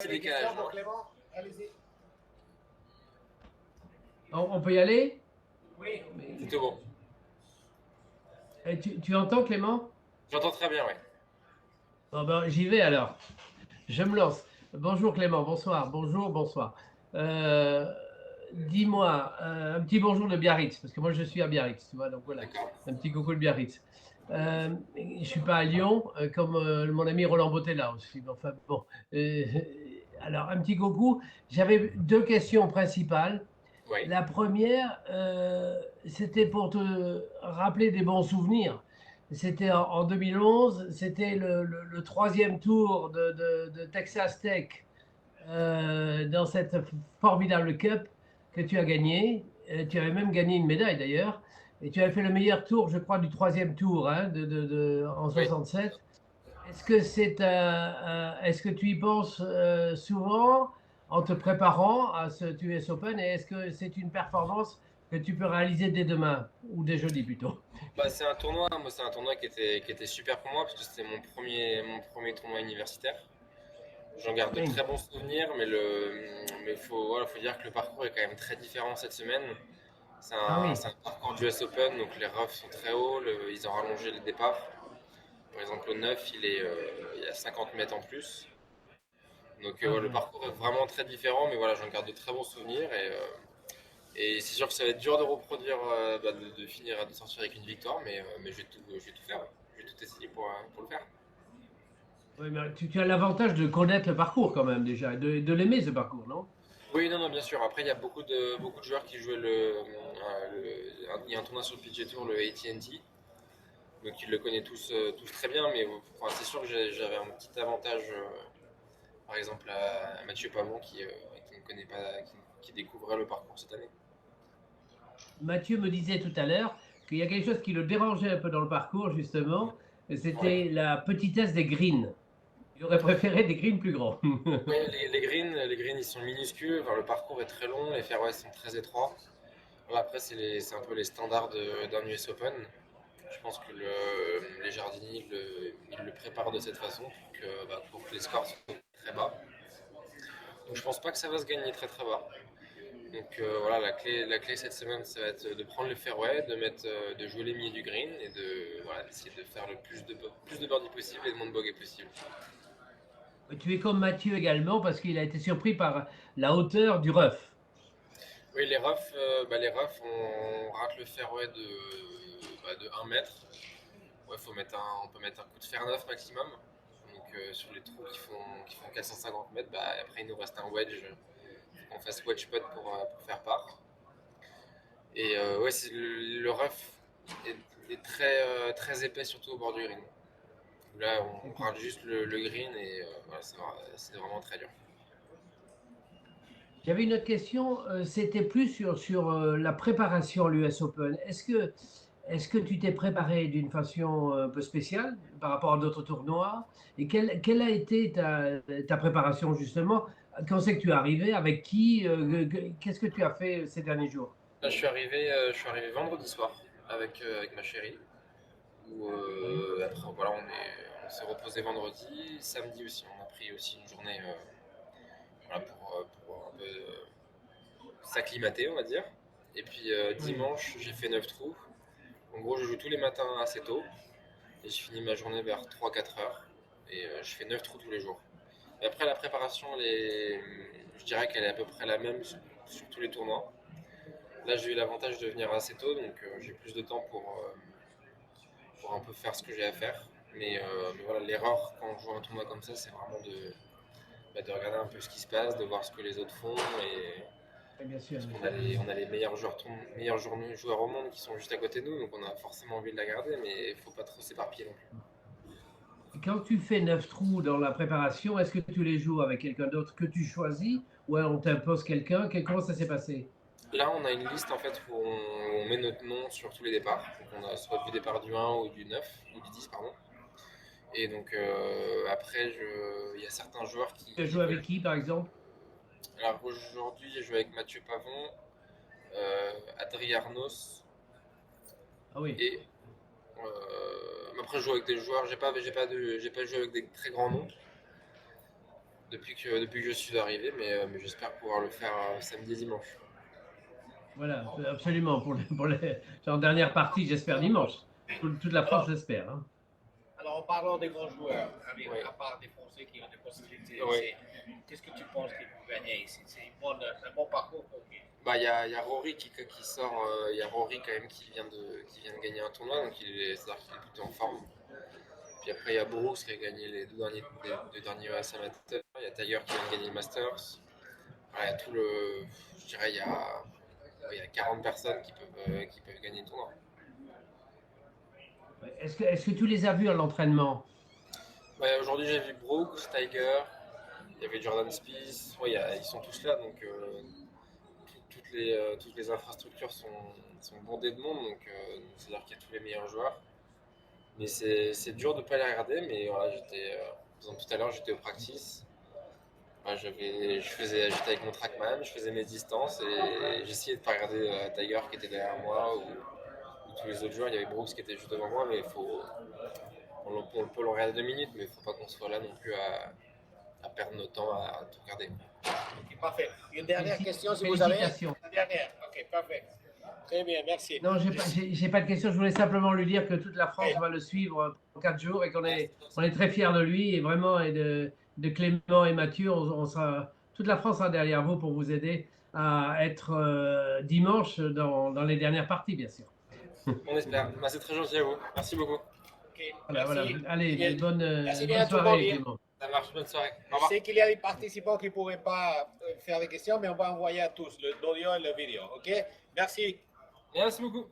décalage. On peut y aller? Oui. Plutôt bon. Tu entends, Clément? J'entends très bien, oui. Bon, ben, j'y vais alors. Je me lance. Bonjour Clément, bonsoir. Bonjour, bonsoir. Euh, Dis-moi, un petit bonjour de Biarritz, parce que moi je suis à Biarritz, tu vois, donc voilà, D'accord. un petit coucou de Biarritz. Je suis pas à Lyon, comme mon ami Roland Bottella aussi. Mais enfin bon, Euh, alors un petit coucou. J'avais deux questions principales. Oui. La première, c'était pour te rappeler des bons souvenirs. C'était en 2011, c'était le troisième tour de Texas Tech dans cette formidable Cup que tu as gagné. Tu avais même gagné une médaille d'ailleurs. Et tu avais fait le meilleur tour, je crois, du troisième tour hein, en Oui. 67. Est-ce que tu y penses souvent en te préparant à ce US Open et est-ce que c'est une performance que tu peux réaliser dès demain ou dès jeudi plutôt? Bah, c'est un tournoi, moi c'est un tournoi qui était super pour moi parce que c'était mon premier tournoi universitaire. J'en garde de Oui. très bons souvenirs, mais faut dire que le parcours est quand même très différent cette semaine. C'est Ah un, oui. c'est un parcours du US Open, donc les roughs sont très hauts, ils ont rallongé les départs. Par exemple, le 9, il y a 50 mètres en plus. Donc Ah ouais, le bon. parcours est vraiment très différent, mais voilà, j'en garde de très bons souvenirs. Et c'est sûr que ça va être dur de reproduire, de finir, de sortir avec une victoire, mais je vais tout faire. Je vais tout essayer pour le faire. Oui, mais tu as l'avantage de connaître le parcours quand même déjà, de l'aimer ce parcours, non? Oui, non, non, bien sûr. Après, il y a beaucoup de joueurs qui jouent il y a un tournoi sur le PGA Tour, le AT&T. Donc ils le connaissent tous très bien, mais enfin, c'est sûr que j'avais un petit avantage, par exemple à Mathieu Pavon qui ne connaît pas, qui découvrait le parcours cette année. Mathieu me disait tout à l'heure qu'il y a quelque chose qui le dérangeait un peu dans le parcours justement, et Oui. c'était la petitesse des greens. Il aurait préféré des greens plus grands. Oui, les greens, ils sont minuscules. Enfin, le parcours est très long, les fairways sont très étroits. Voilà, après, c'est un peu les standards d'un US Open. Je pense que les jardiniers ils le préparent de cette façon pour que les scores soient très bas. Donc je pense pas que ça va se gagner très très bas. Donc voilà, la clé cette semaine, ça va être de prendre le fairway, de jouer les milieux du green et d'essayer de faire le plus de birdies possible et de moins de bogeys possible. Tu es comme Mathieu également parce qu'il a été surpris par la hauteur du rough. Oui, on rate le fairway de 1 mètre. Ouais, on peut mettre un coup de fer neuf maximum. Donc sur les trous qui font 450 mètres, après il nous reste un wedge. On fasse wedge putt pour faire part. Et ouais, le rough est très épais, surtout au bord du green. Là, on rate juste le green et voilà, c'est vraiment très dur. J'avais une autre question, c'était plus sur la préparation à l'US Open. Est-ce que tu t'es préparé d'une façon un peu spéciale par rapport à d'autres tournois? Et quelle a été ta préparation justement? Quand c'est que tu es arrivé? Avec qui? Qu'est-ce que tu as fait ces derniers jours? Là, je suis arrivé vendredi soir avec ma chérie. Où Oui. après, voilà, on s'est reposé vendredi. Samedi aussi, on a pris aussi une journée voilà, pour un peu s'acclimater, on va dire. Et puis Oui. dimanche, j'ai fait 9 trous. En gros, je joue tous les matins assez tôt. Et je finis ma journée vers 3-4 heures. Et je fais 9 trous tous les jours. Et après, la préparation, je dirais qu'elle est à peu près la même sur tous les tournois. Là, j'ai eu l'avantage de venir assez tôt, donc j'ai plus de temps pour un peu faire ce que j'ai à faire. Mais voilà, l'erreur quand on joue un tournoi comme ça, c'est vraiment de regarder un peu ce qui se passe, de voir ce que les autres font. Oui, bien sûr, Parce bien qu'on a sûr. les meilleurs joueurs au monde qui sont juste à côté de nous, donc on a forcément envie de la garder, mais il ne faut pas trop s'éparpiller non plus. Et quand tu fais 9 trous dans la préparation, est-ce que tu les joues avec quelqu'un d'autre que tu choisis ou alors on t'impose quelqu'un? Comment ça s'est passé? Là, on a une liste en fait où on met notre nom sur tous les départs. Donc on a soit du départ du 1 ou du 9, ou du 10, pardon. Et donc après, il y a certains joueurs Tu as qui joué avec veulent. qui par exemple? Alors aujourd'hui, j'ai joué avec Mathieu Pavon, Adri Arnos Ah oui. et après, je joue avec des joueurs. J'ai pas joué avec des très grands noms. depuis que je suis arrivé, mais j'espère pouvoir le faire samedi et dimanche. Voilà, absolument. En dernière partie, j'espère dimanche. Toute la France Alors, l'espère. Hein. alors, en parlant des grands joueurs, Oui. à part des Français qui ont des possibilités, Oui. qu'est-ce que tu penses qu'ils peuvent gagner ici? C'est un bon parcours pour qui? Bah, il y a Rory qui sort, il y a Rory quand même qui vient de gagner un tournoi, donc c'est-à-dire qu'il est plutôt en forme. Puis après, il y a Brooks qui a gagné les deux derniers US amateurs. Il y a Tiger qui vient de gagner le Masters. Voilà, il y a je dirais, il y a 40 personnes qui peuvent gagner le tournoi. Est-ce que tu les as vus à l'entraînement? Ouais, aujourd'hui, j'ai vu Brooks, Tiger, il y avait Jordan Spieth. Ouais, ils sont tous là, donc toutes les infrastructures sont bondées de monde, donc c'est-à-dire qu'il y a tous les meilleurs joueurs. Mais c'est dur de ne pas les regarder, mais voilà, tout à l'heure, j'étais au practice. J'étais avec mon trackman, je faisais mes distances et j'essayais de ne pas regarder Tiger qui était derrière moi ou tous les autres joueurs. Il y avait Brooks qui était juste devant moi, mais on peut le regarder 2 minutes, mais il ne faut pas qu'on soit là non plus à perdre notre temps à tout regarder. Okay, parfait. Une dernière question, si vous avez. Félicitations. Une dernière. Ok, parfait. Très bien, merci. Non, j'ai pas de question. Je voulais simplement lui dire que toute la France va le suivre en 4 jours et on est très fiers de lui et vraiment et de Clément et Mathieu. Toute la France sera derrière vous pour vous aider à être dimanche dans les dernières parties, bien sûr. On espère. Bah, c'est très gentil à vous. Merci beaucoup. Okay, Voilà. Allez, Bien. bonne Merci bien à tout le soirée, monde. Clément. Ça marche, bonne soirée. Au Je revoir. sais qu'il y a des participants qui ne pourraient pas faire des questions, mais on va envoyer à tous l'audio et la vidéo. OK? Merci. Merci beaucoup.